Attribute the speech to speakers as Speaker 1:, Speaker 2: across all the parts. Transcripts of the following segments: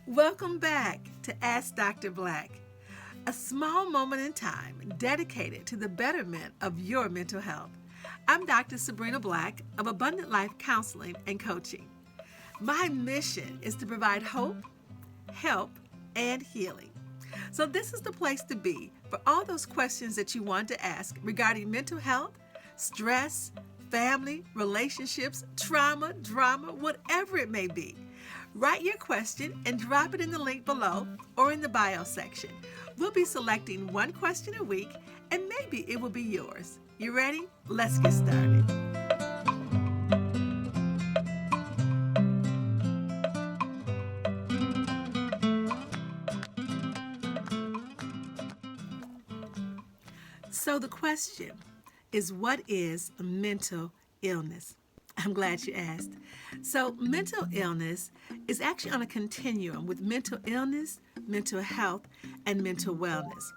Speaker 1: Welcome back to Ask Dr. Black, a small moment in time dedicated to the betterment of your mental health. I'm Dr. Sabrina Black of Abundant Life Counseling and Coaching. My mission is to provide hope, help, and healing. So, this is the place to be for all those questions that you want to ask regarding mental health, stress, family, relationships, trauma, drama, whatever it may be. Write your question and drop it in the link below or in the bio section. We'll be selecting one question a week and maybe it will be yours. You ready? Let's get started. So the question is, what is mental illness? I'm glad you asked. So mental illness is actually on a continuum with mental illness, mental health, and mental wellness.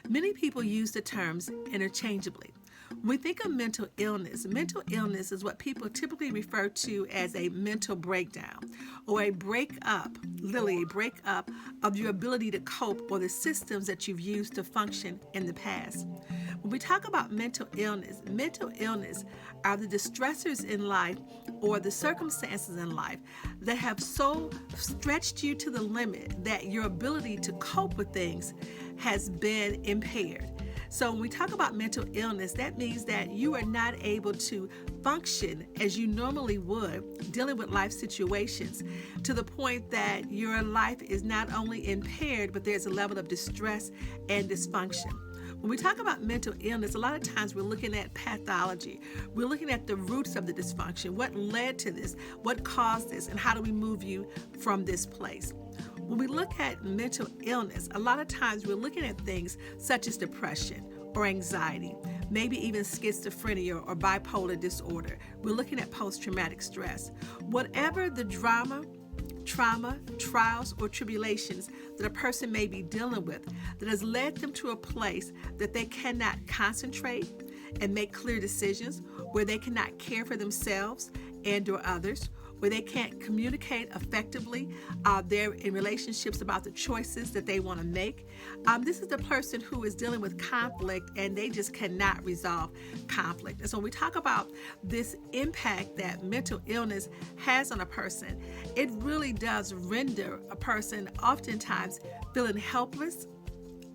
Speaker 1: Many people use the terms interchangeably. When we think of mental illness is what people typically refer to as a mental breakdown or a breakup, literally a breakup of your ability to cope or the systems that you've used to function in the past. When we talk about mental illness are the distressors in life or the circumstances in life that have so stretched you to the limit that your ability to cope with things has been impaired. So when we talk about mental illness, that means that you are not able to function as you normally would dealing with life situations to the point that your life is not only impaired, but there's a level of distress and dysfunction. When we talk about mental illness, a lot of times we're looking at pathology. We're looking at the roots of the dysfunction. What led to this? What caused this? And how do we move you from this place? When we look at mental illness, a lot of times we're looking at things such as depression or anxiety, maybe even schizophrenia or bipolar disorder. We're looking at post-traumatic stress. Whatever the trauma, trials, or tribulations that a person may be dealing with that has led them to a place that they cannot concentrate and make clear decisions, where they cannot care for themselves and or others, where they can't communicate effectively they're in relationships about the choices that they want to make. This is the person who is dealing with conflict and they just cannot resolve conflict. And so when we talk about this impact that mental illness has on a person, it really does render a person oftentimes feeling helpless,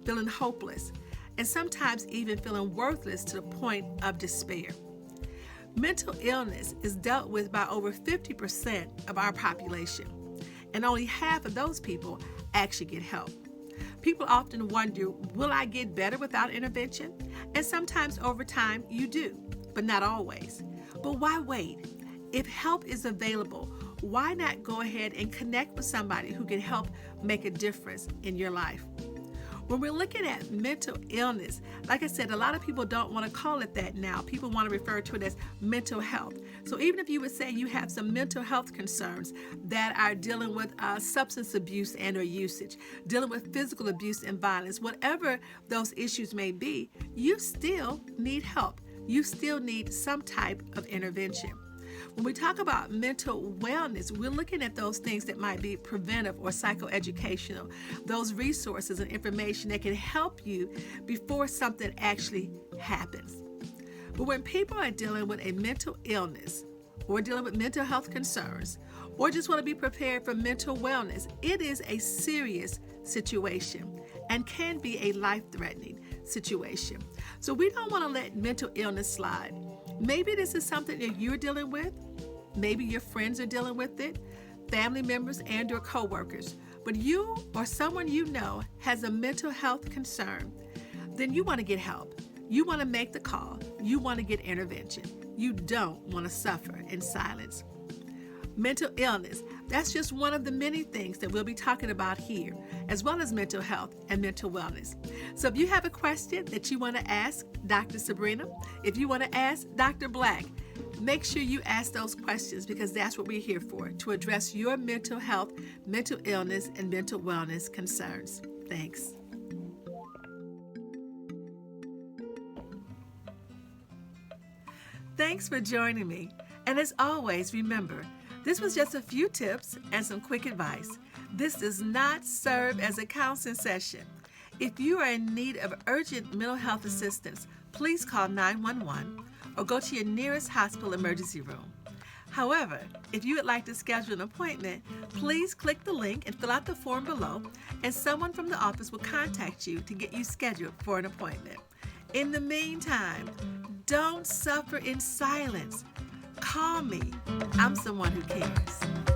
Speaker 1: feeling hopeless, and sometimes even feeling worthless to the point of despair. Mental illness is dealt with by over 50% of our population, and only half of those people actually get help. People often wonder, will I get better without intervention? And sometimes over time you do, but not always. But why wait? If help is available, why not go ahead and connect with somebody who can help make a difference in your life? When we're looking at mental illness, like I said, a lot of people don't want to call it that now. People want to refer to it as mental health. So even if you would say you have some mental health concerns that are dealing with substance abuse and or usage, dealing with physical abuse and violence, whatever those issues may be, you still need help. You still need some type of intervention. When we talk about mental wellness, we're looking at those things that might be preventive or psychoeducational, those resources and information that can help you before something actually happens. But when people are dealing with a mental illness or dealing with mental health concerns or just want to be prepared for mental wellness, it is a serious situation and can be a life-threatening situation. So we don't want to let mental illness slide. Maybe this is something that you're dealing with. Maybe your friends are dealing with it, family members and or coworkers. But you or someone you know has a mental health concern, then you want to get help. You want to make the call. You want to get intervention. You don't want to suffer in silence. Mental illness, that's just one of the many things that we'll be talking about here, as well as mental health and mental wellness. So if you have a question that you want to ask Dr. Sabrina, if you want to ask Dr. Black, make sure you ask those questions because that's what we're here for, to address your mental health, mental illness, and mental wellness concerns. Thanks. Thanks for joining me. And as always, remember, This was just a few tips and some quick advice. This does not serve as a counseling session. If you are in need of urgent mental health assistance, please call 911 or go to your nearest hospital emergency room. However, if you would like to schedule an appointment, please click the link and fill out the form below, and someone from the office will contact you to get you scheduled for an appointment. In the meantime, don't suffer in silence. Call me. I'm someone who cares.